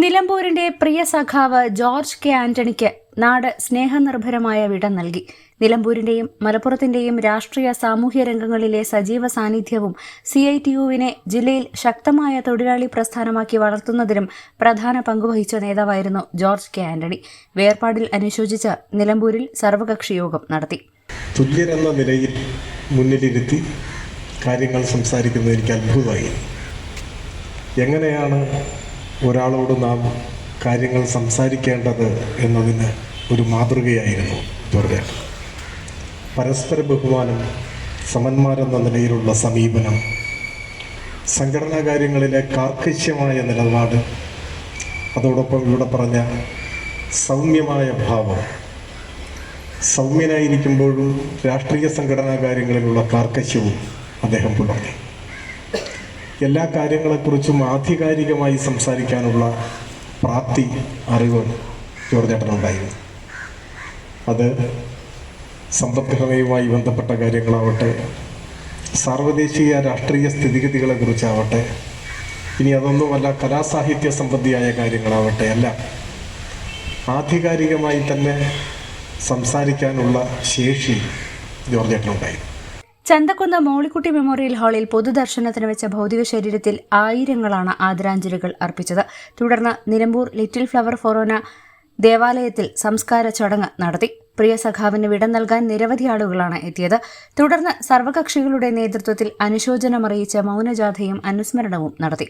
നിലമ്പൂരിന്റെ പ്രിയ സഖാവ് George K ആന്റണിക്ക് നാട് സ്നേഹനിർഭരമായ വിട നൽകി. നിലമ്പൂരിന്റെയും മലപ്പുറത്തിന്റെയും രാഷ്ട്രീയ സാമൂഹ്യ രംഗങ്ങളിലെ സജീവ സാന്നിധ്യവും CITU-വിനെ ജില്ലയിൽ ശക്തമായ തൊഴിലാളി പ്രസ്ഥാനമാക്കി വളർത്തുന്നതിനും പ്രധാന പങ്കുവഹിച്ച നേതാവായിരുന്നു ജോർജ് കെ ആന്റണി. വേർപാടിൽ അനുശോചിച്ച് നിലമ്പൂരിൽ സർവകക്ഷി യോഗം നടത്തി. തുല്യരെന്ന നിലയിൽ മുന്നിലിരുത്തി കാര്യങ്ങൾ സംസാരിക്കുന്നത് എനിക്ക് അത്ഭുതമായി. എങ്ങനെയാണ് ഒരാളോട് നാം കാര്യങ്ങൾ സംസാരിക്കേണ്ടത് എന്നതിന് ഒരു മാതൃകയായിരുന്നു ജോർജ്. പരസ്പര ബഹുമാനം, സമന്മാരെന്ന നിലയിലുള്ള സമീപനം, സംഘടനാ കാര്യങ്ങളിലെ കാർക്കശ്യമായ നിലപാട്, അതോടൊപ്പം ഇവിടെ പറഞ്ഞ സൗമ്യമായ ഭാവം. സൗമ്യനായിരിക്കുമ്പോഴും രാഷ്ട്രീയ സംഘടനാ കാര്യങ്ങളിലുള്ള കാർക്കശ്യവും അദ്ദേഹം പുലർത്തി. എല്ലാ കാര്യങ്ങളെക്കുറിച്ചും ആധികാരികമായി സംസാരിക്കാനുള്ള പ്രാപ്തി, അറിവ് ജോർജേട്ടനുണ്ടായിരുന്നു. അത് സമ്പദ്ഘടനയുമായി ബന്ധപ്പെട്ട കാര്യങ്ങളാവട്ടെ, സാർവദേശീയ രാഷ്ട്രീയ സ്ഥിതിഗതികളെക്കുറിച്ചാവട്ടെ, ഇനി അതൊന്നുമല്ല കലാസാഹിത്യ സംബന്ധിയായ കാര്യങ്ങളാവട്ടെ, എല്ലാം ആധികാരികമായി തന്നെ സംസാരിക്കാനുള്ള ശേഷി ജോർജേട്ടനുണ്ടായിരുന്നു. ചന്തക്കുന്ന് മോളിക്കുട്ടി മെമ്മോറിയൽ ഹാളിൽ പൊതുദർശനത്തിന് വെച്ച ഭൗതിക ശരീരത്തിൽ ആയിരങ്ങളാണ് ആദരാഞ്ജലികൾ അർപ്പിച്ചത്. തുടർന്ന് നിലമ്പൂർ ലിറ്റിൽ ഫ്ലവർ ഫൊറോന ദേവാലയത്തിൽ സംസ്കാര ചടങ്ങ് നടത്തി. പ്രിയ സഖാവിന് വിട നൽകാൻ നിരവധി ആളുകളാണ് എത്തിയത്. തുടർന്ന് സർവകക്ഷികളുടെ നേതൃത്വത്തിൽ അനുശോചനമറിയിച്ച മൗനജാഥയും അനുസ്മരണവും നടത്തി.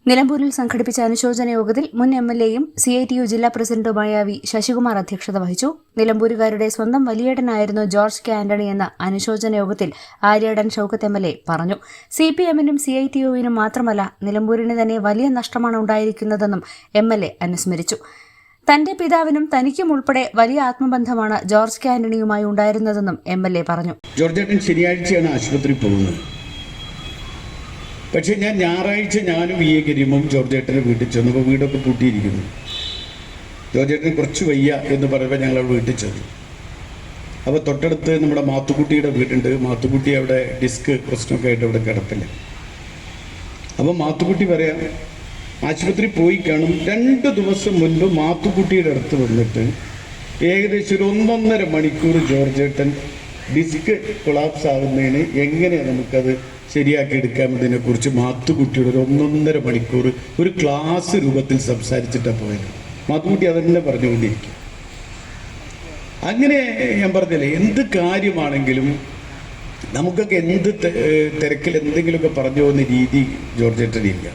നിലമ്പൂരിൽ സംഘടിപ്പിച്ച അനുശോചന യോഗത്തിൽ മുൻ MLA-യും CITU ജില്ലാ പ്രസിഡന്റുമായ V. ശശികുമാർ അധ്യക്ഷത വഹിച്ചു. നിലമ്പൂരുകാരുടെ സ്വന്തം വലിയേടനായിരുന്നു ജോർജ് കെ ആന്റണി എന്ന അനുശോചന യോഗത്തിൽ ആര്യാടൻ ഷൌക്കത്ത് MLA പറഞ്ഞു. CPM-നും CITU-വിനും മാത്രമല്ല, നിലമ്പൂരിന് തന്നെ വലിയ നഷ്ടമാണ് ഉണ്ടായിരിക്കുന്നതെന്നും MLA അനുസ്മരിച്ചു. തന്റെ പിതാവിനും തനിക്കും ഉൾപ്പെടെ വലിയ ആത്മബന്ധമാണ് ജോർജ് കെ ആന്റണിയുമായി ഉണ്ടായിരുന്നതെന്നും MLA പറഞ്ഞു. ജോർജേട്ടൻ ശനിയാഴ്ചയാണ് ആശുപത്രി പോകുന്നത്. പക്ഷേ ഞായറാഴ്ച ഞാനും കരീമും ജോർജേട്ടൻ്റെ വീട്ടിൽ ചെന്നപ്പോൾ വീടൊക്കെ പൂട്ടിയിരിക്കുന്നു. ജോർജേട്ടന് കുറച്ച് വയ്യ എന്ന് പറയുമ്പോൾ ഞങ്ങൾ വീട്ടിൽ ചെന്നു. അപ്പോൾ തൊട്ടടുത്ത് നമ്മുടെ മാത്തുക്കുട്ടിയുടെ വീടുണ്ട്. മാത്തുക്കുട്ടി അവിടെ ഡിസ്ക് പ്രശ്നമൊക്കെ ആയിട്ട് അവിടെ കിടപ്പില്ല. അപ്പോൾ മാത്തുക്കുട്ടി പറയാം, ആശുപത്രി പോയി കാണും. 2 ദിവസം മുൻപ് മാത്തുക്കുട്ടിയുടെ അടുത്ത് വന്നിട്ട് ഏകദേശം ഒരു 1.5 മണിക്കൂർ ജോർജേട്ടൻ ഡിസ്ക് കൊളാപ്സ് ആകുന്നതിന് എങ്ങനെയാണ് നമുക്കത് ശരിയാക്കി എടുക്കാമെന്നതിനെക്കുറിച്ച് മാത്തുക്കുട്ടിയുടെ ഒരു 1.5 മണിക്കൂർ ഒരു ക്ലാസ് രൂപത്തിൽ സംസാരിച്ചിട്ടാണ് പോയത്. മാത്തുക്കുട്ടി അതെന്നെ പറഞ്ഞുകൊണ്ടിരിക്കും. അങ്ങനെ ഞാൻ പറഞ്ഞില്ലേ, എന്ത് കാര്യമാണെങ്കിലും നമുക്കൊക്കെ എന്ത് തിരക്കിൽ എന്തെങ്കിലുമൊക്കെ പറഞ്ഞു പോകുന്ന രീതി ജോർജേട്ടനില്ല.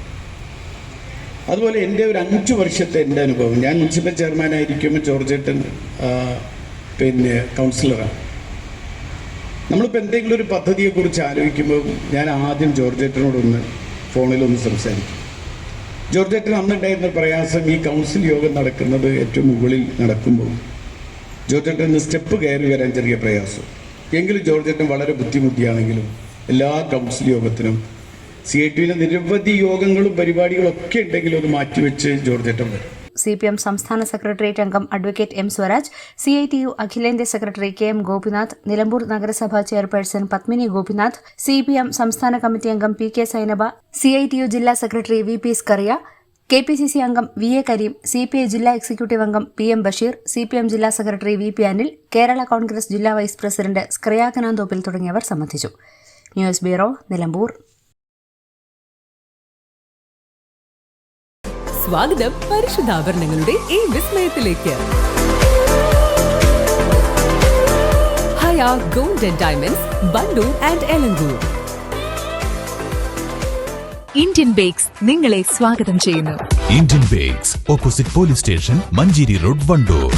അതുപോലെ എൻ്റെ ഒരു 5 വർഷത്തെ എൻ്റെ അനുഭവം, ഞാൻ മുനിസിപ്പൽ ചെയർമാനായിരിക്കുമ്പോൾ ജോർജേട്ടൻ കൗൺസിലറാണ്. നമ്മളിപ്പോൾ എന്തെങ്കിലും ഒരു പദ്ധതിയെക്കുറിച്ച് ആലോചിക്കുമ്പോൾ ഞാൻ ആദ്യം ജോർജേട്ടനോടൊന്ന് ഫോണിലൊന്ന് സംസാരിക്കും. ജോർജേട്ടൻ അന്നുണ്ടായിരുന്ന പ്രയാസം, ഈ കൗൺസിൽ യോഗം നടക്കുന്നത് ഏറ്റവും മുകളിൽ നടക്കുമ്പോൾ ജോർജേട്ടന് സ്റ്റെപ്പ് കയറി വരാൻ ചെറിയ പ്രയാസം. എങ്കിലും ജോർജേട്ടൻ വളരെ ബുദ്ധിമുട്ടിയാണെങ്കിലും എല്ലാ കൗൺസിൽ യോഗത്തിനും CITU-ലെ നിരവധി യോഗങ്ങളും പരിപാടികളും ഒക്കെ ഉണ്ടെങ്കിലും അത് മാറ്റിവെച്ച് ജോർജേട്ടൻ വരും. CPM സംസ്ഥാന സെക്രട്ടേറിയറ്റ് അംഗം അഡ്വക്കേറ്റ് M. സ്വരാജ്, CITU അഖിലേന്ത്യാ സെക്രട്ടറി KM. ഗോപിനാഥ്, നിലമ്പൂർ നഗരസഭാ ചെയർപേഴ്സൺ പത്മിനി ഗോപിനാഥ്, CPM സംസ്ഥാന കമ്മിറ്റി അംഗം PK. സൈനബ, CITU ജില്ലാ സെക്രട്ടറി VP. സ്കറിയ, KPCC അംഗം VA. കരീം, CPI ജില്ലാ എക്സിക്യൂട്ടീവ് അംഗം PM. ബഷീർ, CPM ജില്ലാ സെക്രട്ടറി VP. അനിൽ, കേരള കോൺഗ്രസ് ജില്ലാ വൈസ് പ്രസിഡന്റ് സ്കറിയ കനാന്തോപ്പിൽ തുടങ്ങിയവർ സംബന്ധിച്ചു. News bureau, Nilambur. സ്വാഗതം പരിശുദ്ധാഭരണങ്ങളുടെ ഈ വിസ്മയത്തിലേക്ക്. Haya gold and diamonds, Bandoor and Elankur. Indian bakes നിങ്ങളെ സ്വാഗതം ചെയ്യുന്നു. Indian bakes, opposite police station, Manjeri road, Wandoor.